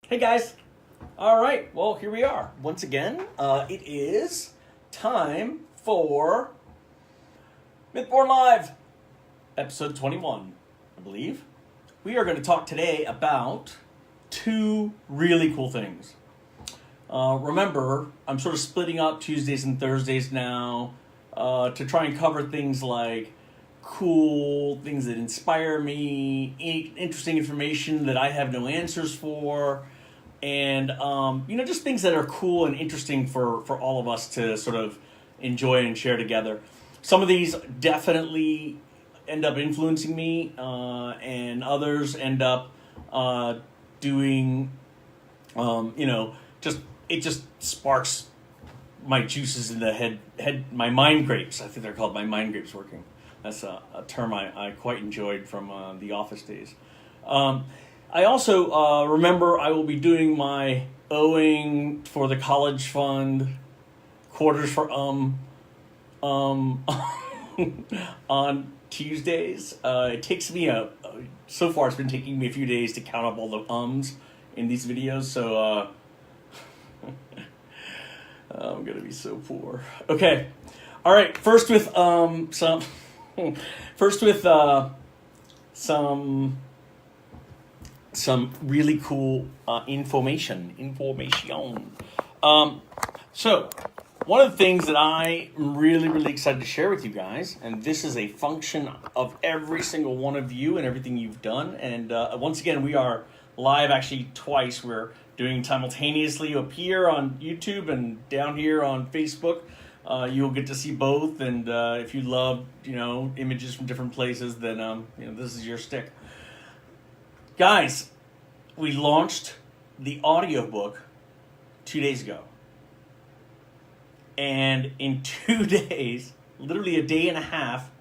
Hey guys! Alright, well, here we are. Once again, it is time for Mythborn Live, episode 21, I believe. We are going to talk today about two really cool things. Remember, I'm sort of splitting up Tuesdays and Thursdays now to try and cover things like cool things that inspire me, interesting information that I have no answers for, and just things that are cool and interesting for all of us to sort of enjoy and share together. Some of these definitely end up influencing me, and others end up doing, it just sparks my juices in the head, my mind grapes. I think they're called my mind grapes working. That's a term I quite enjoyed from the office days. I also remember I will be doing my owing for the college fund, quarters for on Tuesdays. It takes me so far it's been taking me a few days to count up all the ums in these videos, so I'm gonna be so poor. Okay, all right. First with some really cool information. So one of the things that I am really excited to share with you guys, and this is a function of every single one of you and everything you've done. And once again, we are live actually twice. We're doing simultaneously up here on YouTube and down here on Facebook. You'll get to see both, and if you love, images from different places, then this is your stick. Guys, we launched the audiobook 2 days ago. And in 2 days, literally a day and a half,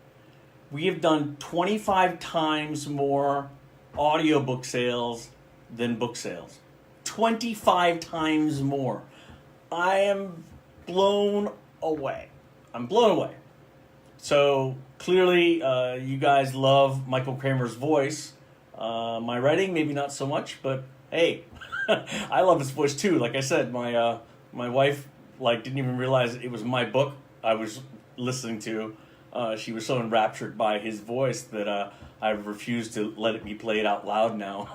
we have done 25 times more audiobook sales than book sales. 25 times more. I am blown away. I'm blown away. So clearly, you guys love Michael Kramer's voice. My writing, maybe not so much, but hey, I love his voice too. Like I said, my wife didn't even realize it was my book I was listening to. She was so enraptured by his voice that I refused to let it be played out loud now.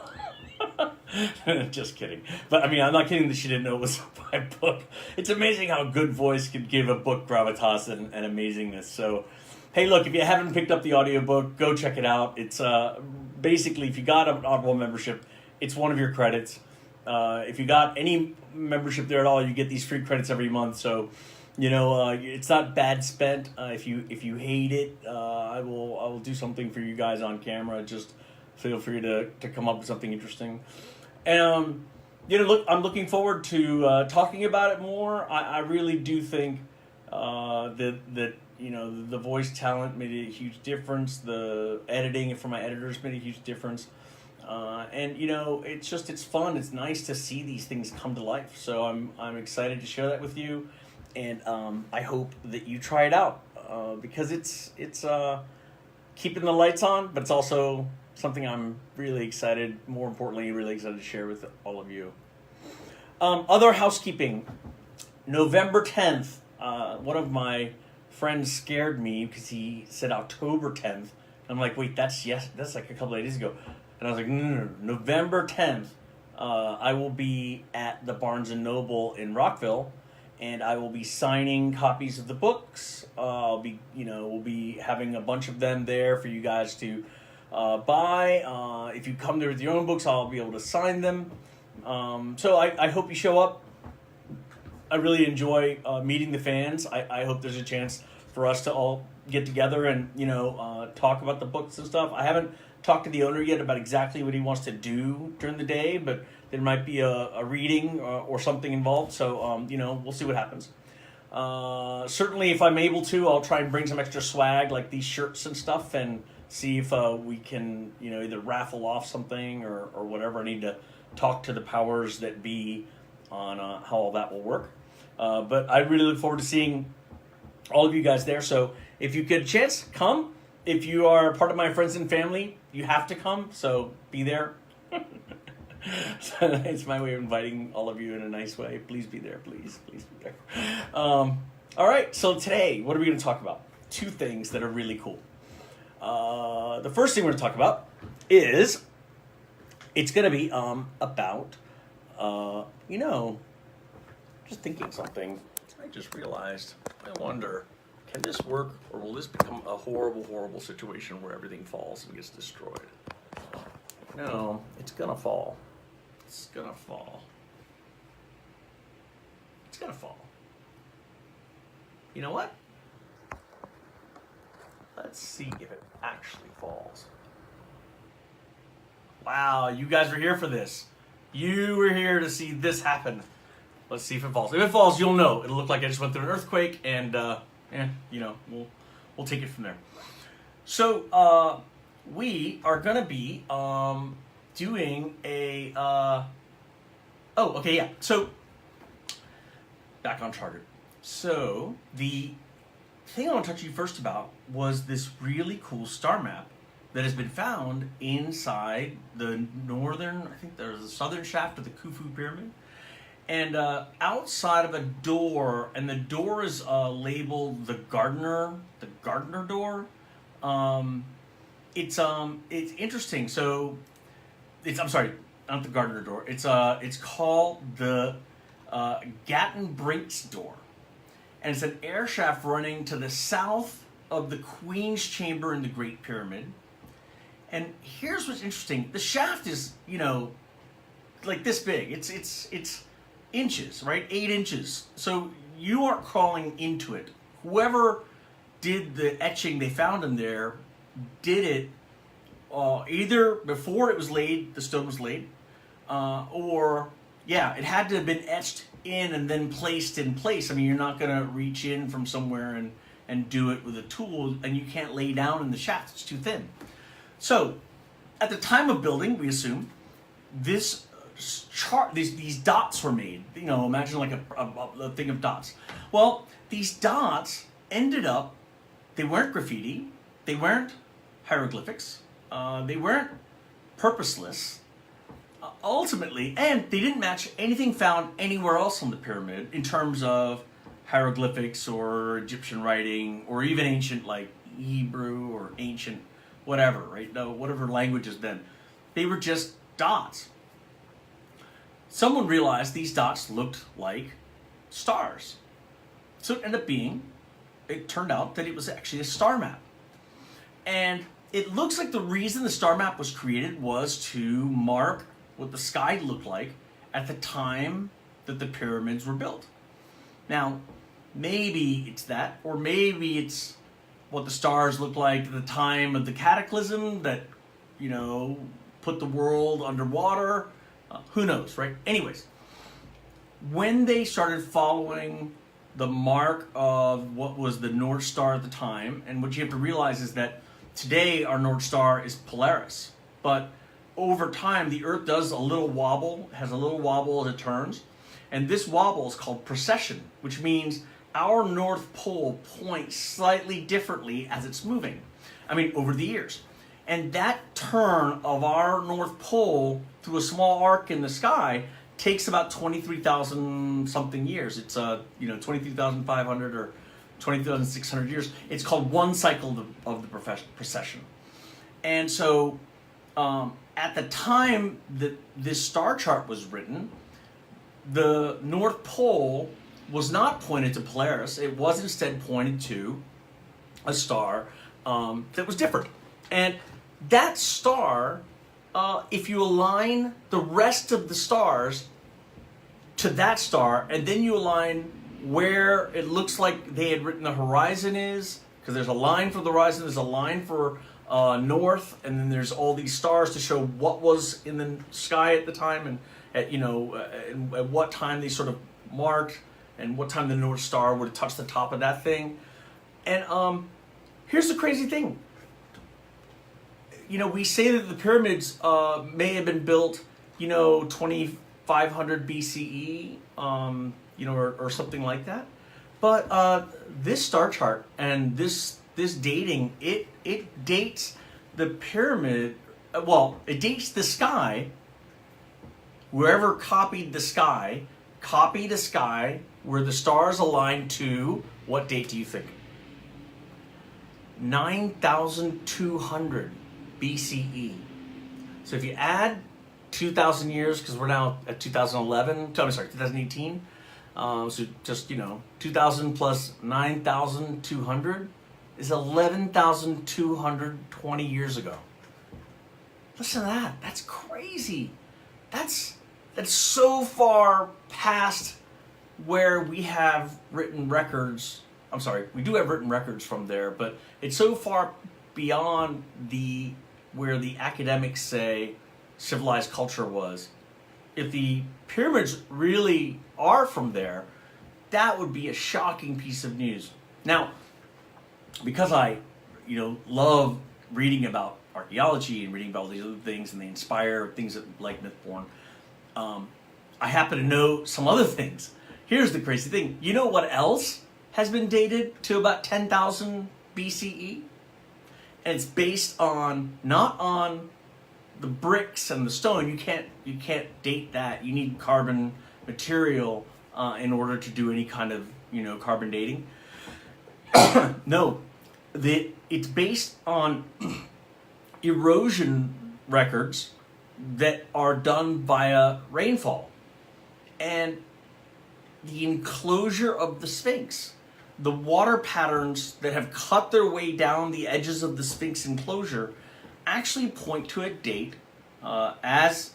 Just kidding. But I mean, I'm not kidding that she didn't know it was my book. It's amazing how a good voice could give a book gravitas and amazingness. So, hey, look, if you haven't picked up the audiobook, go check it out. It's basically, if you got an Audible membership, it's one of your credits. If you got any membership there at all, you get these free credits every month. So, it's not bad spent. If you hate it, I will do something for you guys on camera. Just feel free to come up with something interesting. And look, I'm looking forward to talking about it more. I really do think that the voice talent made a huge difference. The editing for my editors made a huge difference. And it's fun. It's nice to see these things come to life. So I'm excited to share that with you, and I hope that you try it out because it's keeping the lights on, but it's also something I'm really excited. More importantly, really excited to share with all of you. Other housekeeping. November 10th. One of my friends scared me because he said October 10th. I'm like, wait, that's like a couple of days ago. And I was like, no. November 10th, I will be at the Barnes & Noble in Rockville, and I will be signing copies of the books. We'll be having a bunch of them there for you guys to buy. If you come there with your own books, I'll be able to sign them. So I hope you show up. I really enjoy meeting the fans. I hope there's a chance for us to all get together and talk about the books and stuff. I haven't talked to the owner yet about exactly what he wants to do during the day, but there might be a reading or something involved. So we'll see what happens. Certainly, if I'm able to, I'll try and bring some extra swag like these shirts and stuff, and see if we can either raffle off something or whatever. I need to talk to the powers that be on how all that will work. But I really look forward to seeing all of you guys there. So if you get a chance, come. If you are part of my friends and family, you have to come. So be there. It's my way of inviting all of you in a nice way. Please be there. Please be there. All right. So today, what are we going to talk about? Two things that are really cool. The first thing we're going to talk about is it's going to be about just thinking something. I just realized. I wonder, can this work, or will this become a horrible, horrible situation where everything falls and gets destroyed? No, it's gonna fall. It's gonna fall. It's gonna fall. You know what? Let's see if it actually falls. Wow, you guys were here for this. You were here to see this happen. Let's see if it falls. If it falls, you'll know. It'll look like I just went through an earthquake, and we'll take it from there. So we are gonna be doing a So back on Chartered. So the thing I want to talk to you first about was this really cool star map that has been found inside the southern shaft of the Khufu Pyramid. And outside of a door, and the door is labeled the Gardener door. It's interesting. So I'm sorry, not the Gardener door. It's called the Gatton Brinks door, and it's an air shaft running to the south of the Queen's Chamber in the Great Pyramid. And here's what's interesting: the shaft is like this big. It's inches, right? 8 inches. So you aren't crawling into it. Whoever did the etching they found in there did it either before it was laid, the stone was laid, or it had to have been etched in and then placed in place. I mean, you're not going to reach in from somewhere and do it with a tool, and you can't lay down in the shaft. It's too thin. So at the time of building, we assume this these dots were made. Imagine like a thing of dots. Well, these dots ended up, they weren't graffiti, they weren't hieroglyphics, they weren't purposeless, ultimately, and they didn't match anything found anywhere else on the pyramid in terms of hieroglyphics or Egyptian writing or even ancient like Hebrew or ancient whatever, right? No, whatever languages then. They were just dots. Someone realized these dots looked like stars. So it turned out that it was actually a star map. And it looks like the reason the star map was created was to mark what the sky looked like at the time that the pyramids were built. Now, maybe it's that, or maybe it's what the stars looked like at the time of the cataclysm that, put the world underwater. Who knows, right? Anyways, when they started following the mark of what was the North Star at the time, and what you have to realize is that today our North Star is Polaris, but over time the Earth does has a little wobble as it turns, and this wobble is called precession, which means our North Pole points slightly differently as it's moving. Over the years. And that turn of our North Pole through a small arc in the sky takes about 23,000 something years. It's 23,500 or 20,600 years. It's called one cycle of the precession. And so at the time that this star chart was written, the North Pole was not pointed to Polaris. It was instead pointed to a star that was different. And that star, if you align the rest of the stars to that star, and then you align where it looks like they had written the horizon is, because there's a line for the horizon, there's a line for north, and then there's all these stars to show what was in the sky at the time, and at what time they sort of marked, and what time the North Star would have touched the top of that thing. And here's the crazy thing. We say that the pyramids may have been built, 2500 BCE, or something like that. But this star chart and this dating, it dates the pyramid. It dates the sky whoever copied a sky where the stars aligned to, what date do you think? 9,200 BCE. So if you add 2,000 years, because we're now at 2018. So just, 2,000 plus 9,200 is 11,220 years ago. Listen to that. That's crazy. That's so far past where we have written records. I'm sorry, we do have written records from there, but it's so far beyond where the academics say civilized culture was. If the pyramids really are from there, that would be a shocking piece of news. Now, because I, love reading about archaeology and reading about all these other things, and they inspire things like Mythborn, I happen to know some other things. Here's the crazy thing. You know what else has been dated to about 10,000 BCE? And it's based on, not on the bricks and the stone. You can't date that. You need carbon material in order to do any kind of carbon dating. No, it's based on erosion records that are done via rainfall, and the enclosure of the Sphinx, the water patterns that have cut their way down the edges of the Sphinx enclosure, actually point to a date as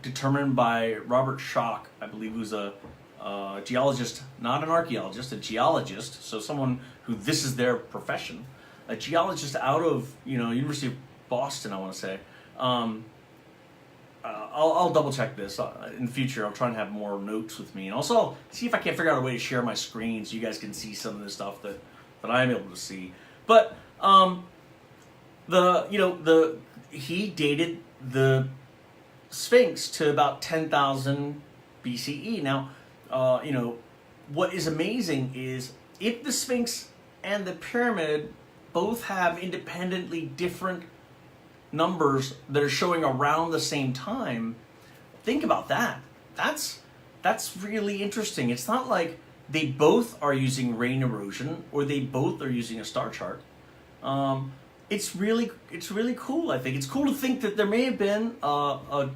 determined by Robert Schoch, I believe, who's a geologist, not an archaeologist, a geologist. So someone who this is their profession, a geologist out of University of Boston, I want to say. I'll double check this in the future. I'll try and have more notes with me, and also I'll see if I can't figure out a way to share my screen so you guys can see some of the stuff that I'm able to see. But he dated the Sphinx to about 10,000 BCE. Now, what is amazing is if the Sphinx and the pyramid both have independently different numbers that are showing around the same time, think about that. That's really interesting. It's not like they both are using rain erosion or they both are using a star chart. It's really cool. I think it's cool to think that there may have been a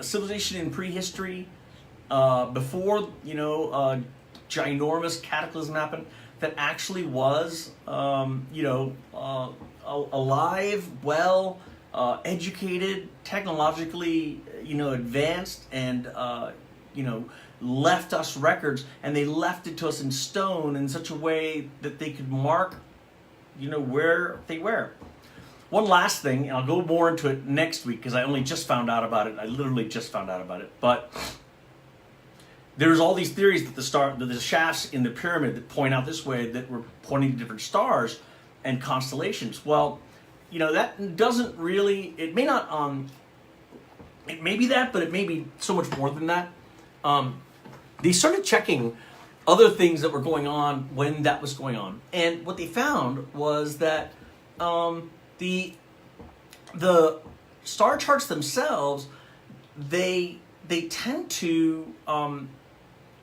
civilization in prehistory before ginormous cataclysm happened, that actually was, alive, well, educated, technologically, advanced, and, left us records, and they left it to us in stone in such a way that they could mark, where they were. One last thing, and I'll go more into it next week because I only just found out about it. I literally just found out about it, but there's all these theories that the shafts in the pyramid that point out this way, that were pointing to different stars and constellations. Well, that doesn't really, it may not, it may be that, but it may be so much more than that. They started checking other things that were going on when that was going on. And what they found was that the star charts themselves, they tend to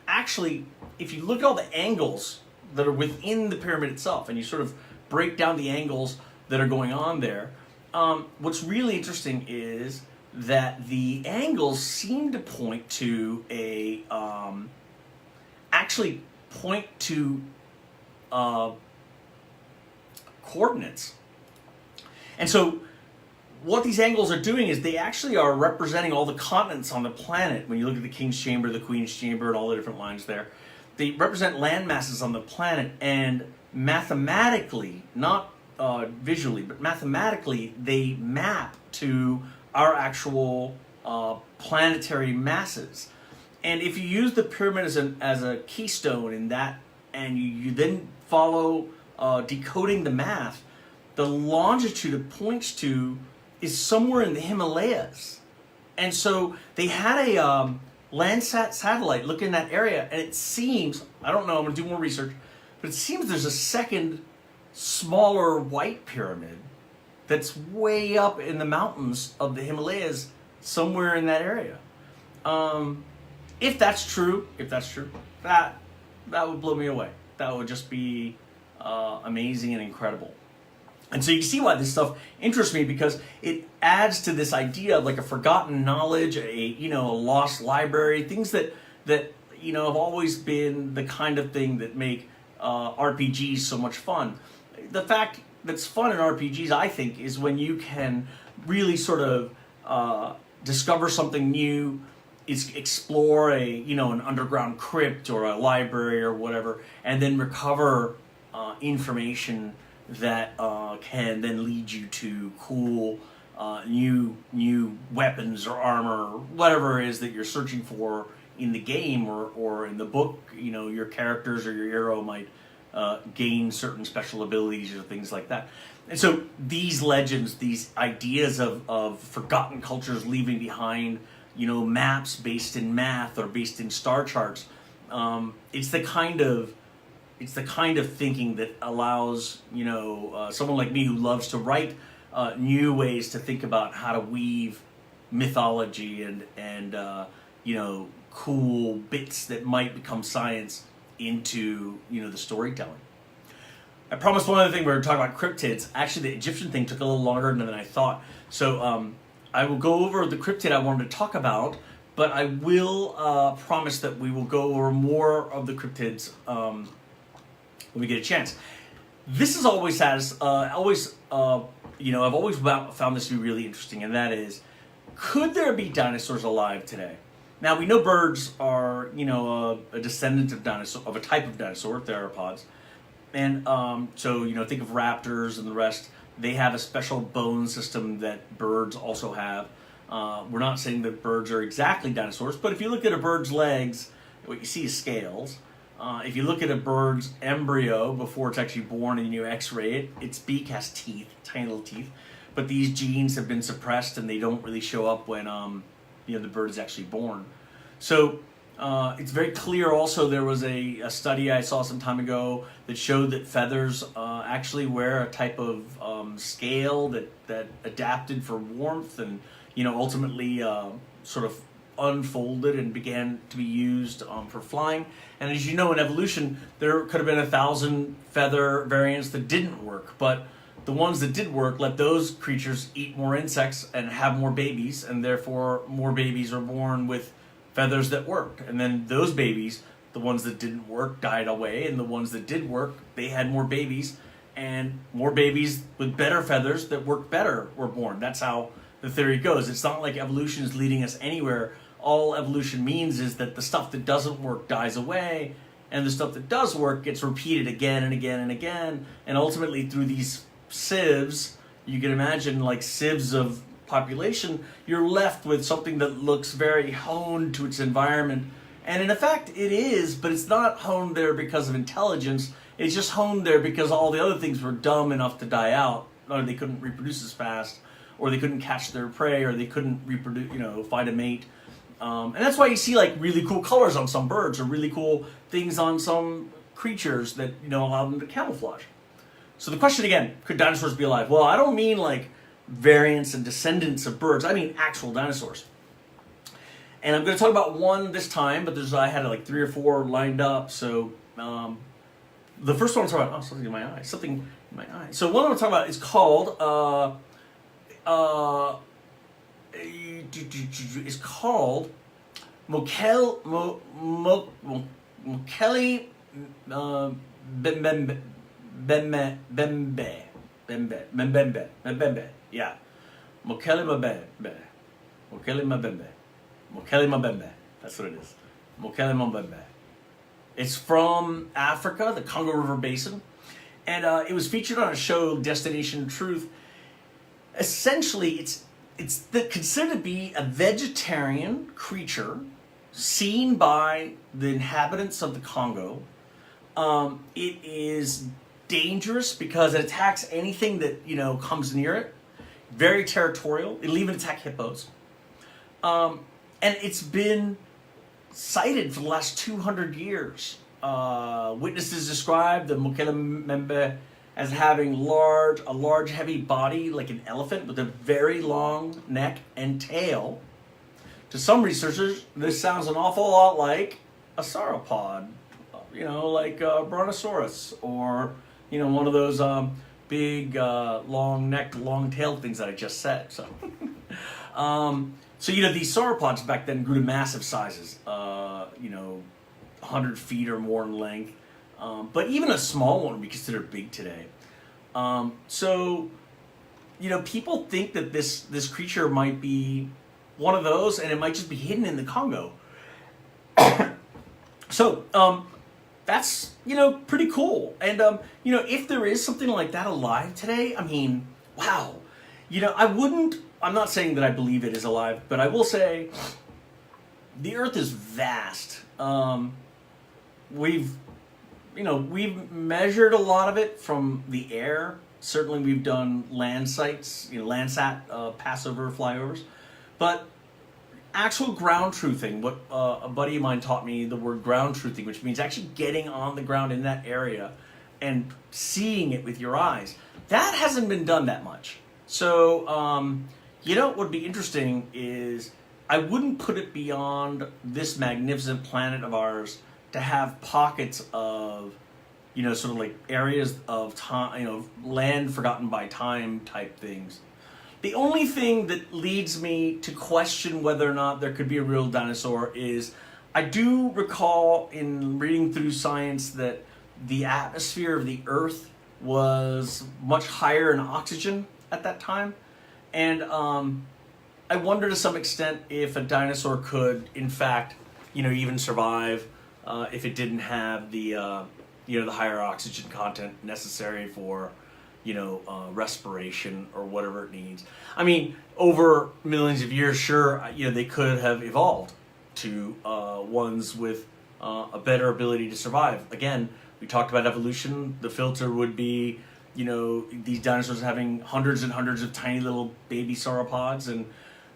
actually, if you look at all the angles that are within the pyramid itself, and you sort of break down the angles that are going on there, what's really interesting is that the angles seem to point to coordinates. And so what these angles are doing is they actually are representing all the continents on the planet. When you look at the King's Chamber, the Queen's Chamber, and all the different lines there, they represent land masses on the planet, and mathematically, not visually, but mathematically, they map to our actual planetary masses. And if you use the pyramid as a keystone in that, and you then follow decoding the math, the longitude it points to is somewhere in the Himalayas. And so they had a Landsat satellite look in that area, and it seems, I don't know, I'm going to do more research, but it seems there's a second, smaller white pyramid that's way up in the mountains of the Himalayas, somewhere in that area. If that's true, that would blow me away. That would just be amazing and incredible. And so you can see why this stuff interests me, because it adds to this idea of like a forgotten knowledge, a lost library, things that have always been the kind of thing that make RPGs so much fun. The fact that's fun in RPGs, I think, is when you can really sort of discover something new, is explore an underground crypt or a library or whatever, and then recover information that can then lead you to cool new weapons or armor, or whatever it is that you're searching for in the game or in the book. Your characters or your hero might gain certain special abilities or things like that. And so these legends, these ideas of forgotten cultures leaving behind, maps based in math or based in star charts, it's the kind of thinking that allows someone like me who loves to write new ways to think about how to weave mythology and cool bits that might become science into the storytelling. I promised one other thing. We were talking about cryptids. Actually, the Egyptian thing took a little longer than I thought. So I will go over the cryptid I wanted to talk about, but I will promise that we will go over more of the cryptids when we get a chance. This is always I've always found this to be really interesting, and that is, could there be dinosaurs alive today? Now, we know birds are, a descendant of a type of dinosaur, theropods. And so, think of raptors and the rest. They have a special bone system that birds also have. We're not saying that birds are exactly dinosaurs, but if you look at a bird's legs, what you see is scales. If you look at a bird's embryo before it's actually born and you x-ray it, its beak has teeth, tiny little teeth. But these genes have been suppressed and they don't really show up when the bird is actually born. So it's very clear also. There was a study I saw some time ago that showed that feathers actually wear a type of scale that adapted for warmth and ultimately sort of unfolded and began to be used for flying. And as you know, in evolution, there could have been 1,000 feather variants that didn't work, but the ones that did work let those creatures eat more insects and have more babies, and therefore more babies are born with feathers that worked. And then those babies, the ones that didn't work, died away, and the ones that did work, they had more babies, and more babies with better feathers that worked better were born. That's how the theory goes. It's not like evolution is leading us anywhere. All evolution means is that the stuff that doesn't work dies away, and the stuff that does work gets repeated again and again and again, and ultimately through these sieves, you can imagine like sieves of population, you're left with something that looks very honed to its environment. And in effect, it is, but it's not honed there because of intelligence. It's just honed there because all the other things were dumb enough to die out, or they couldn't reproduce as fast, or they couldn't catch their prey, or they couldn't reproduce, find a mate. And that's why you see like really cool colors on some birds, or really cool things on some creatures that allow them to camouflage. So the question again, could dinosaurs be alive? Well, I don't mean like variants and descendants of birds. I mean actual dinosaurs. And I'm going to talk about one this time, but I had like 3 or 4 lined up. So the first one I'm talking about, something in my eye. So one I'm talking about is called Mokele Mbembe. Yeah. Mokele Mbembe. That's what it is. Mokele Mbembe. It's from Africa, the Congo River Basin. And it was featured on a show, Destination Truth. Essentially, it's considered to be a vegetarian creature seen by the inhabitants of the Congo. It is dangerous because it attacks anything that comes near it. Very territorial. It'll even attack hippos. And it's been cited for the last 200 years. Witnesses describe the Mokele Mbembe as having a large heavy body like an elephant with a very long neck and tail. To some researchers, this sounds an awful lot like a sauropod, like a brontosaurus, or one of those big long neck, long tailed things that I just said. So, these sauropods back then grew to massive sizes, 100 feet or more in length. But even a small one would be considered big today. People think that this creature might be one of those, and it might just be hidden in the Congo. So, that's, pretty cool. And, if there is something like that alive today, I mean, wow. I'm not saying that I believe it is alive, but I will say the Earth is vast. We've measured a lot of it from the air. Certainly we've done land sites, Landsat, passover, flyovers. But actual ground truthing, what a buddy of mine taught me, the word ground truthing, which means actually getting on the ground in that area and seeing it with your eyes, that hasn't been done that much. So, what would be interesting is I wouldn't put it beyond this magnificent planet of ours to have pockets of, sort of like areas of time, land forgotten by time type things. The only thing that leads me to question whether or not there could be a real dinosaur is I do recall in reading through science that the atmosphere of the Earth was much higher in oxygen at that time. And I wonder to some extent if a dinosaur could, in fact, even survive if it didn't have the higher oxygen content necessary for, respiration or whatever it needs. I mean, over millions of years, sure, they could have evolved to ones with a better ability to survive. Again, we talked about evolution. The filter would be, these dinosaurs having hundreds and hundreds of tiny little baby sauropods, and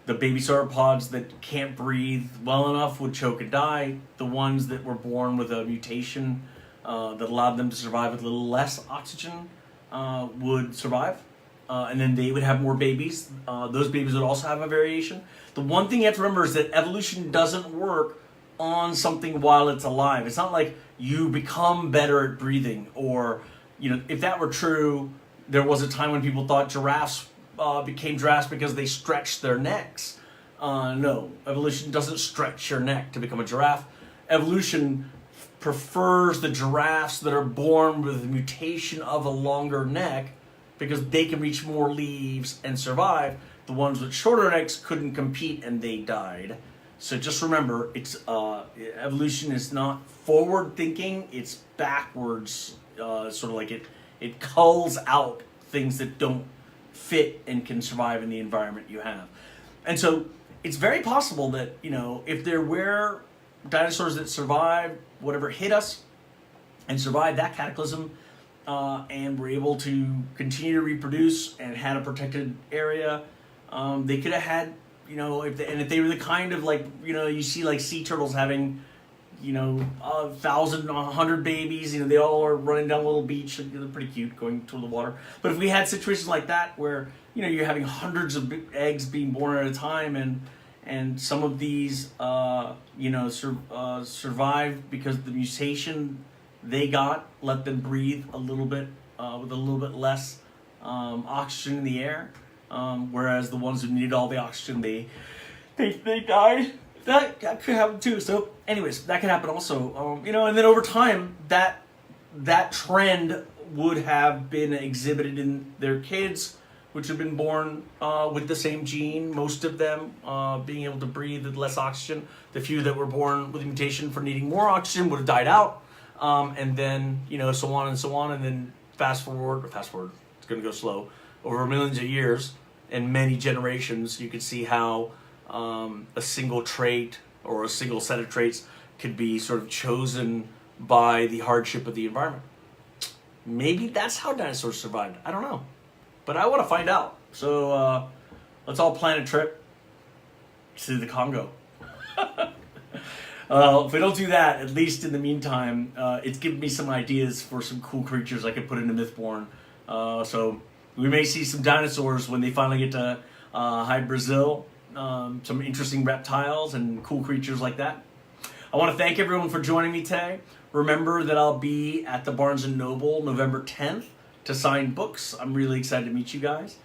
the baby sauropods that can't breathe well enough would choke and die. The ones that were born with a mutation that allowed them to survive with a little less oxygen would survive. And then they would have more babies. Those babies would also have a variation. The one thing you have to remember is that evolution doesn't work on something while it's alive. It's not like you become better at breathing, or, if that were true, there was a time when people thought giraffes became giraffes because they stretched their necks. No, evolution doesn't stretch your neck to become a giraffe. Evolution prefers the giraffes that are born with a mutation of a longer neck because they can reach more leaves and survive. The ones with shorter necks couldn't compete and they died. So just remember, it's evolution is not forward thinking; it's backwards. Sort of like it culls out things that don't fit and can survive in the environment you have. And so it's very possible that, if there were dinosaurs that survived whatever hit us and survived that cataclysm, and were able to continue to reproduce and had a protected area, they could have had, if they were the kind of you see like sea turtles having, 1,000, 100 babies, they all are running down a little beach, and they're pretty cute going to the water. But if we had situations like that where, you're having hundreds of eggs being born at a time, and some of these, survived because the mutation they got let them breathe a little bit with a little bit less oxygen in the air, whereas the ones who needed all the oxygen they died. That could happen too. So, anyways, that could happen also. And then over time, that trend would have been exhibited in their kids, which have been born with the same gene, most of them being able to breathe with less oxygen. The few that were born with a mutation for needing more oxygen would have died out. And then, so on and so on. And then fast forward, it's going to go slow, over millions of years and many generations, you could see how a single trait or a single set of traits could be sort of chosen by the hardship of the environment. Maybe that's how dinosaurs survived. I don't know. But I want to find out. So let's all plan a trip to the Congo. If we don't do that, at least in the meantime, it's given me some ideas for some cool creatures I could put into Mythborn So we may see some dinosaurs when they finally get to hide Brazil. Some interesting reptiles and cool creatures like that. I want to thank everyone for joining me today. Remember that I'll be at the Barnes & Noble November 10th to sign books. I'm really excited to meet you guys.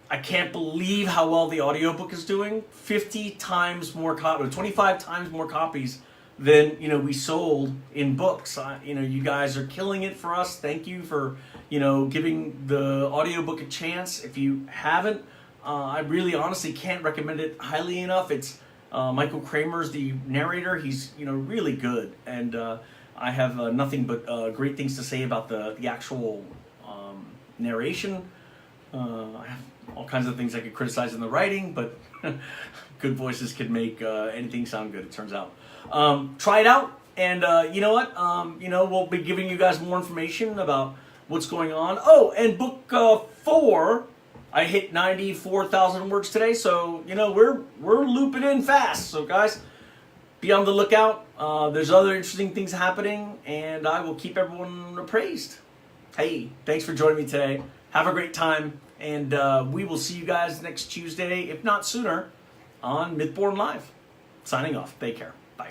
I can't believe how well the audiobook is doing. 50 times more copies, 25 times more copies than we sold in books. You guys are killing it for us. Thank you for giving the audiobook a chance. If you haven't, I really honestly can't recommend it highly enough. It's Michael Kramer's the narrator. He's really good, and I have nothing but great things to say about the actual narration. I have all kinds of things I could criticize in the writing, but good voices can make anything sound good, it turns out. Try it out, and you know what? We'll be giving you guys more information about what's going on. Oh, and book 4, I hit 94,000 words today, so we're looping in fast. So guys, be on the lookout. There's other interesting things happening, and I will keep everyone appraised. Hey, thanks for joining me today. Have a great time, and we will see you guys next Tuesday, if not sooner, on Mythborn Live. Signing off. Take care. Bye.